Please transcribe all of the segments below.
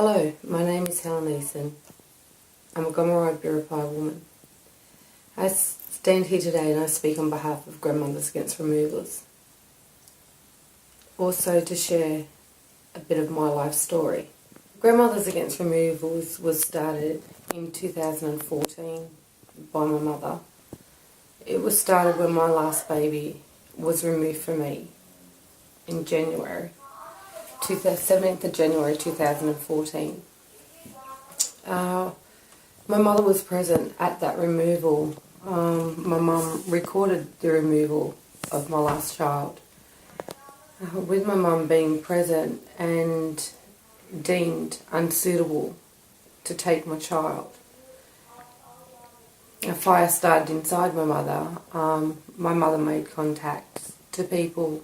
Hello, my name is Helen Eason. I'm a Gomeroi and Biripi woman. I stand here today and I speak on behalf of Grandmothers Against Removals. Also to share a bit of my life story. Grandmothers Against Removals was started in 2014 by my mother. It was started when my last baby was removed from me in January. 17th of January 2014. My mother was present at that removal. My mum recorded the removal of my last child. With my mum being present and deemed unsuitable to take my child. A fire started inside my mother. My mother made contact to people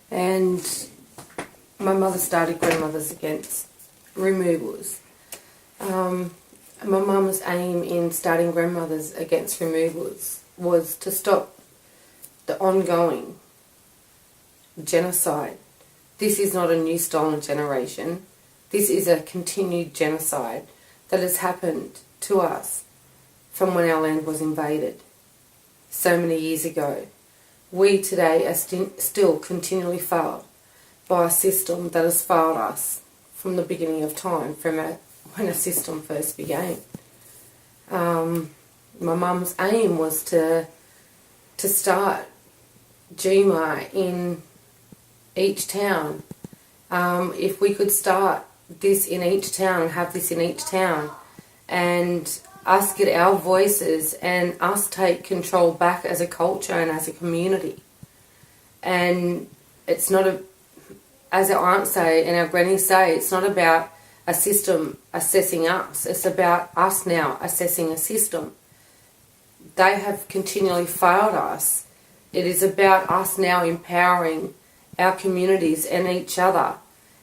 and my mother started Grandmothers Against Removals. My mum's aim in starting Grandmothers Against Removals was to stop the ongoing genocide. This is not a new stolen generation. This is a continued genocide that has happened to us from when our land was invaded so many years ago. We today are still continually failed by a system that has failed us from the beginning of time, from when a system first began. My mum's aim was to start GMAR in each town. If we could start this in each town and have this in each town and us get our voices and us take control back as a culture and as a community. And it's not as our aunts say and our grannies say, it's not about a system assessing us. It's about us now assessing a system. They have continually failed us. It is about us now empowering our communities and each other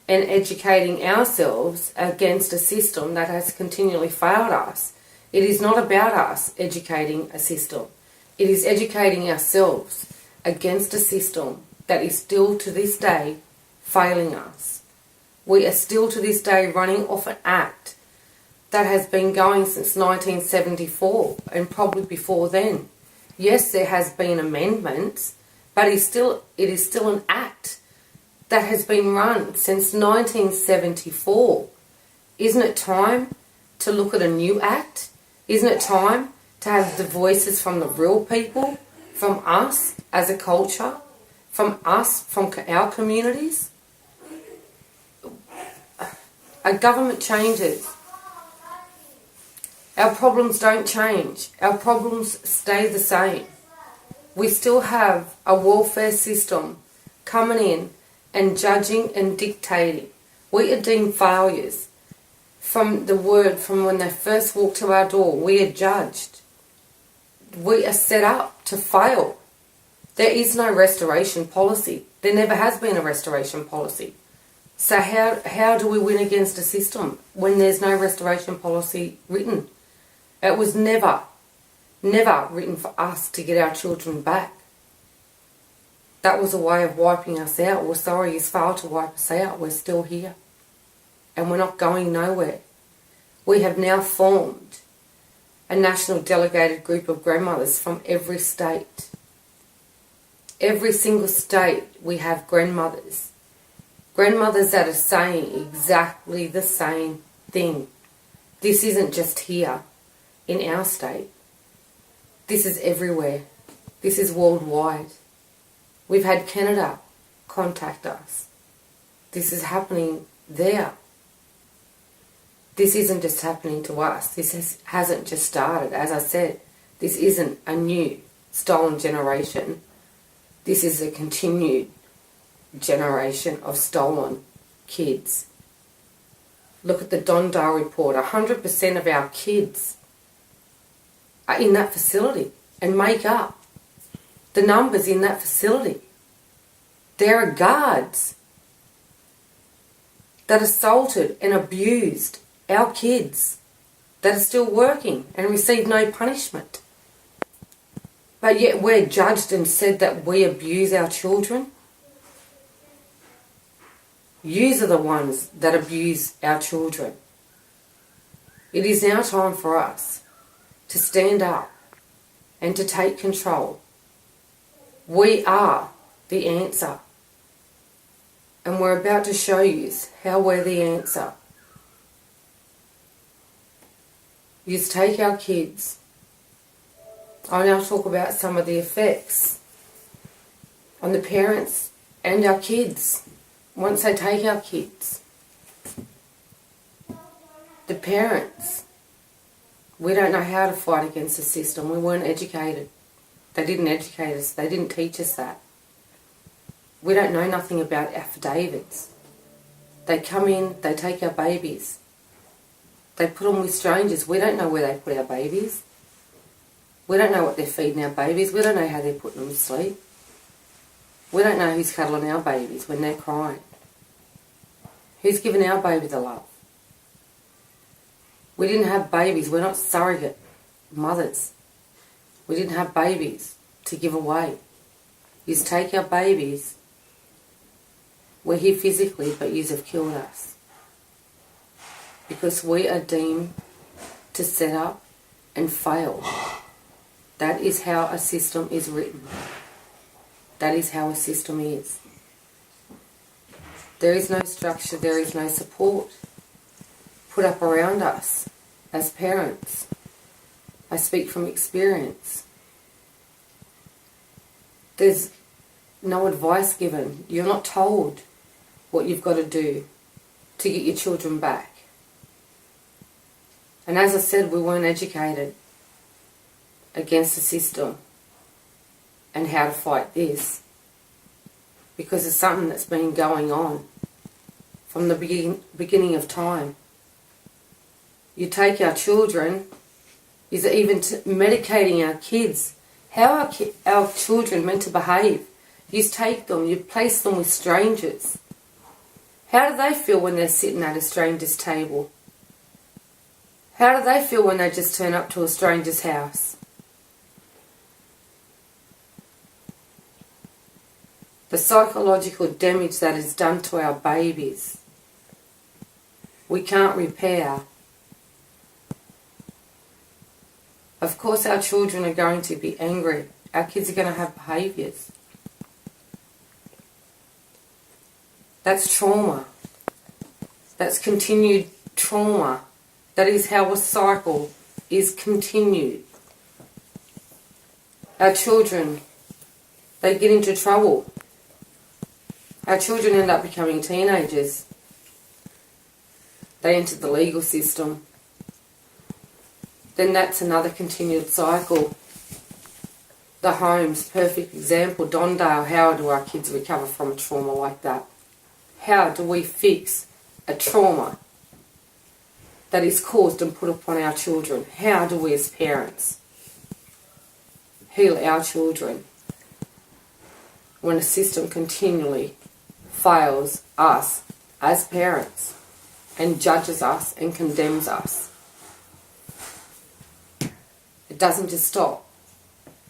and educating ourselves against a system that has continually failed us. It is not about us educating a system. It is educating ourselves against a system that is still to this day failing us. We are still to this day running off an act that has been going since 1974 and probably before then. Yes, there has been amendments, but it is still an act that has been run since 1974. Isn't it time to look at a new act? Isn't it time to have the voices from the real people, from us as a culture, from us, from our communities? A government changes. Our problems don't change. Our problems stay the same. We still have a welfare system coming in and judging and dictating. We are deemed failures. From when they first walk to our door, we are judged. We are set up to fail. There is no restoration policy. There never has been a restoration policy. So how do we win against a system when there's no restoration policy written? It was never written for us to get our children back. That was a way of wiping us out. We're sorry he's failed to wipe us out. We're still here. And we're not going nowhere. We have now formed a national delegated group of grandmothers from every state. Every single state we have grandmothers. Grandmothers that are saying exactly the same thing. This isn't just here in our state. This is everywhere. This is worldwide. We've had Canada contact us. This is happening there. This isn't just happening to us. This hasn't just started. As I said, this isn't a new stolen generation. This is a continued generation of stolen kids. Look at the Dondale report. 100% of our kids are in that facility and make up the numbers in that facility. There are guards that assaulted and abused our kids that are still working and receive no punishment. But yet we're judged and said that we abuse our children. Yous are the ones that abuse our children. It is now time for us to stand up and to take control. We are the answer. And we're about to show you how we're the answer. You take our kids. I'll now talk about some of the effects on the parents and our kids once they take our kids. The parents, we don't know how to fight against the system. We weren't educated. They didn't educate us. They didn't teach us that. We don't know nothing about affidavits. They come in, they take our babies. They put them with strangers. We don't know where they put our babies. We don't know what they're feeding our babies. We don't know how they're putting them to sleep. We don't know who's cuddling our babies when they're crying. Who's giving our baby the love? We didn't have babies. We're not surrogate mothers. We didn't have babies to give away. You take our babies. We're here physically, but you have killed us. Because we are deemed to set up and fail. That is how a system is written. That is how a system is. There is no structure, there is no support put up around us as parents. I speak from experience. There's no advice given. You're not told what you've got to do to get your children back. And as I said, we weren't educated against the system and how to fight this, because it's something that's been going on from the beginning of time. You take our children, is even medicating our kids. How are our children meant to behave? You take them, you place them with strangers. How do they feel when they're sitting at a stranger's table? How do they feel when they just turn up to a stranger's house? The psychological damage that is done to our babies, we can't repair. Of course our children are going to be angry. Our kids are going to have behaviours. That's trauma. That's continued trauma. That is how a cycle is continued. Our children, they get into trouble. Our children end up becoming teenagers. They enter the legal system. Then that's another continued cycle. The homes, perfect example. Dondale, how do our kids recover from a trauma like that? How do we fix a trauma that is caused and put upon our children? How do we as parents heal our children when a system continually fails us as parents and judges us and condemns us? It doesn't just stop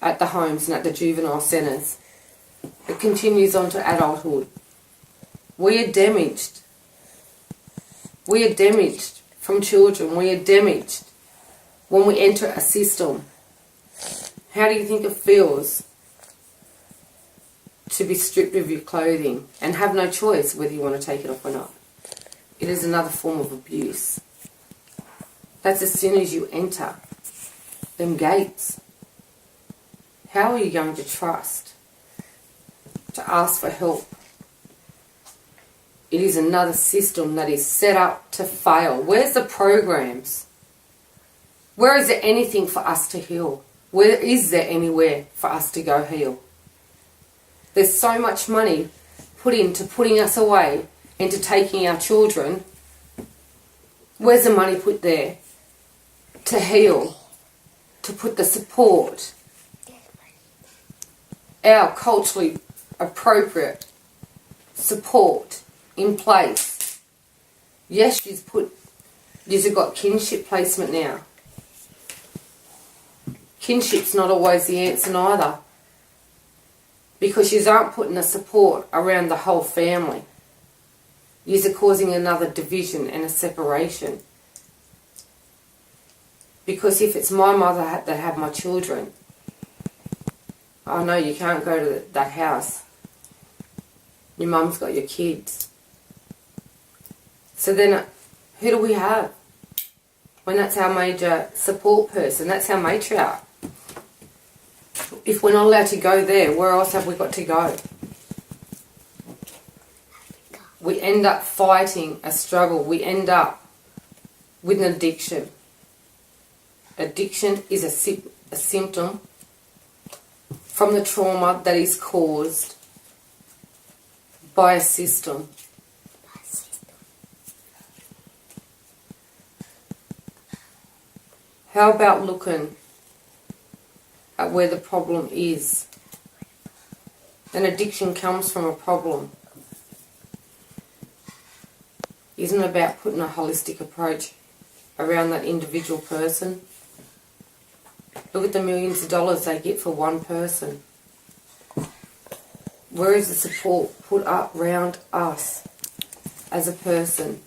at the homes and at the juvenile centres. It continues on to adulthood. We are damaged. We are damaged from children. We are damaged when we enter a system. How do you think it feels to be stripped of your clothing and have no choice whether you want to take it off or not? It is another form of abuse. That's as soon as you enter them gates. How are you going to trust to ask for help? It is another system that is set up to fail. Where's the programs? Where is there anything for us to heal? Where is there anywhere for us to go heal? There's so much money put into putting us away, into taking our children. Where's the money put there to heal, to put the support, our culturally appropriate support in place? Yes, you've got kinship placement now. Kinship's not always the answer neither, because you aren't putting the support around the whole family. You're causing another division and a separation. Because if it's my mother that had my children, oh no, you can't go to that house. Your mum's got your kids. So then, who do we have? When that's our major support person, that's our matriarch. If we're not allowed to go there, where else have we got to go? We end up fighting a struggle. We end up with an addiction. Addiction is a symptom from the trauma that is caused by a system. How about looking at where the problem is? An addiction comes from a problem. Isn't it about putting a holistic approach around that individual person? Look at the millions of dollars they get for one person. Where is the support put up round us as a person?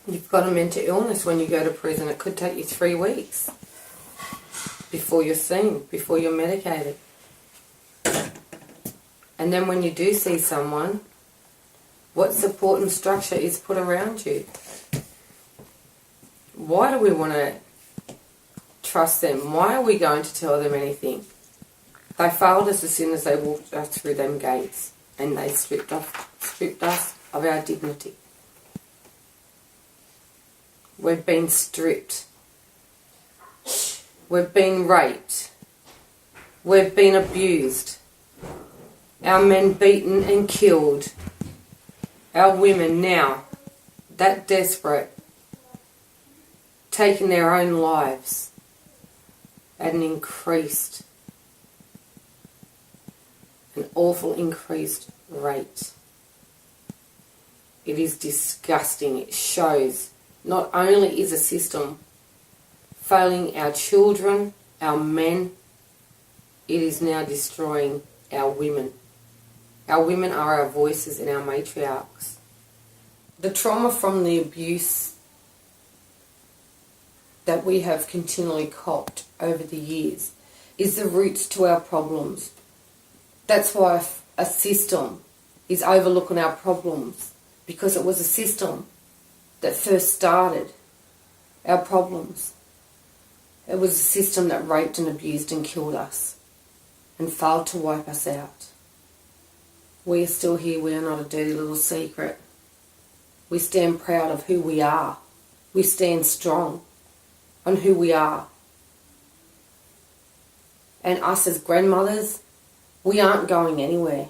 You've got a mental illness when you go to prison. It could take you 3 weeks before you're seen, before you're medicated. And then when you do see someone, what support and structure is put around you? Why do we want to trust them? Why are we going to tell them anything? They failed us as soon as they walked us through them gates, and they stripped us of our dignity. We've been stripped. We've been raped. We've been abused. Our men beaten and killed. Our women now, that desperate, taking their own lives at an awful increased rate. It is disgusting. It shows not only is a system failing our children, our men, it is now destroying our women. Our women are our voices and our matriarchs. The trauma from the abuse that we have continually copped over the years is the roots to our problems. That's why a system is overlooking our problems, because it was a system that first started our problems. It was a system that raped and abused and killed us and failed to wipe us out. We are still here. We are not a dirty little secret. We stand proud of who we are. We stand strong on who we are. And us as grandmothers, we aren't going anywhere,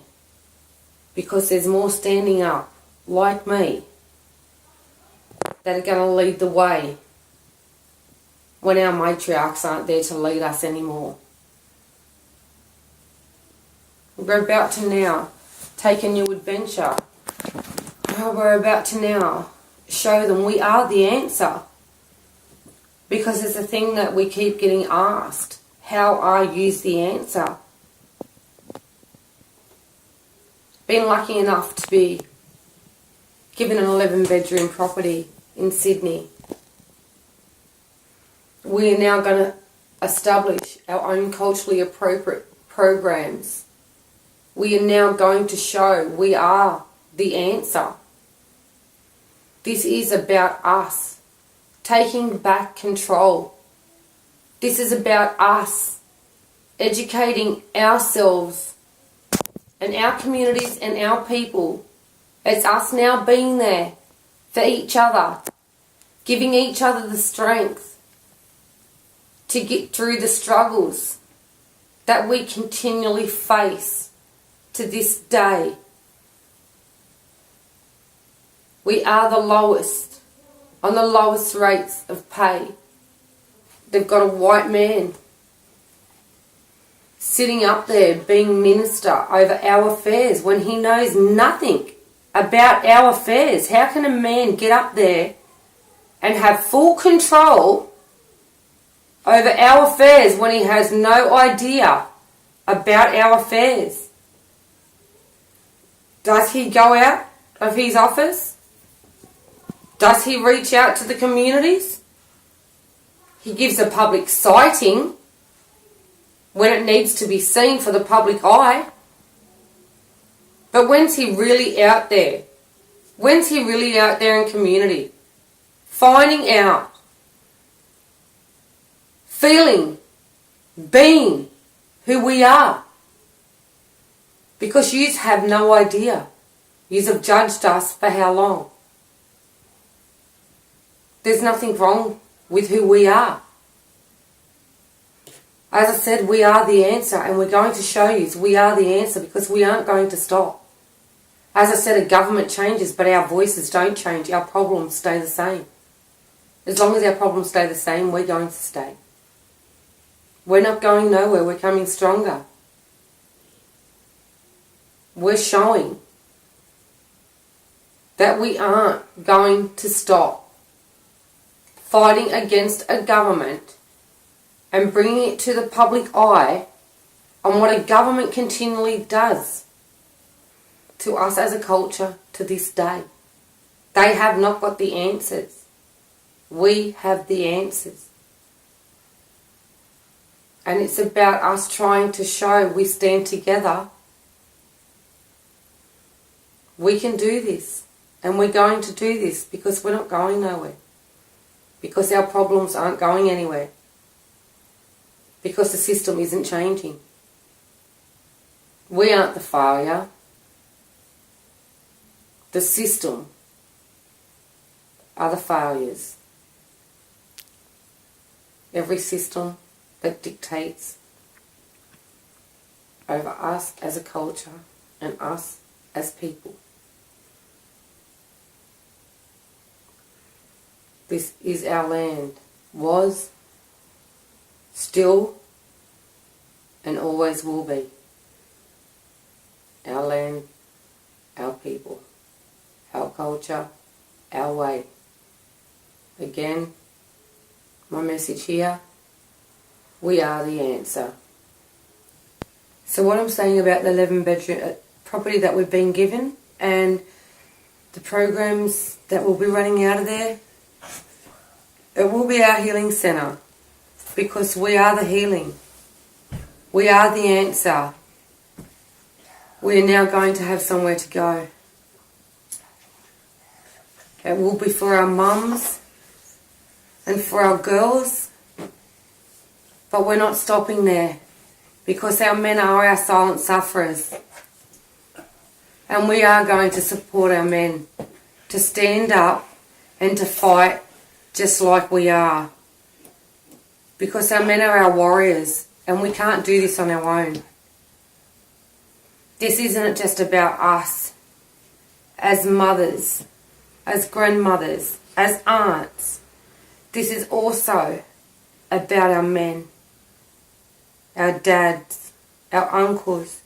because there's more standing up like me that are going to lead the way when our matriarchs aren't there to lead us anymore. We're about to now take a new adventure. We're about to now show them we are the answer. Because it's a thing that we keep getting asked. How are you the answer? Been lucky enough to be given an 11-bedroom property in Sydney. We are now going to establish our own culturally appropriate programs. We are now going to show we are the answer. This is about us taking back control. This is about us educating ourselves and our communities and our people. It's us now being there for each other, giving each other the strength to get through the struggles that we continually face to this day. We are the lowest, on the lowest rates of pay. They've got a white man sitting up there being minister over our affairs when he knows nothing about our affairs. How can a man get up there and have full control over our affairs when he has no idea about our affairs? Does he go out of his office? Does he reach out to the communities? He gives a public sighting when it needs to be seen for the public eye. But when's he really out there? When's he really out there in community? Finding out, feeling, being who we are. Because yous have no idea. Yous have judged us for how long? There's nothing wrong with who we are. As I said, we are the answer, and we're going to show you we are the answer, because we aren't going to stop. As I said, a government changes, but our voices don't change. Our problems stay the same. As long as our problems stay the same, we're going to stay. We're not going nowhere. We're coming stronger. We're showing that we aren't going to stop fighting against a government and bringing it to the public eye on what a government continually does to us as a culture to this day. They have not got the answers. We have the answers. And it's about us trying to show we stand together. We can do this. And we're going to do this because we're not going nowhere. Because our problems aren't going anywhere. Because the system isn't changing. We aren't the failure. The system are the failures. Every system that dictates over us as a culture and us as people. This is our land. Was, still, and always will be. Our land, our people, our culture, our way. Again, my message here, we are the answer. So what I'm saying about the 11-bedroom property that we've been given and the programs that will be running out of there, it will be our healing centre, because we are the healing. We are the answer. We are now going to have somewhere to go. It will be for our mums and for our girls, but we're not stopping there, because our men are our silent sufferers. And we are going to support our men to stand up and to fight just like we are. Because our men are our warriors, and we can't do this on our own. This isn't just about us as mothers, as grandmothers, as aunts. This is also about our men, our dads, our uncles,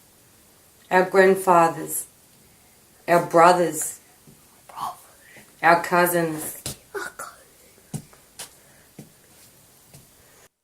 our grandfathers, our brothers, our cousins,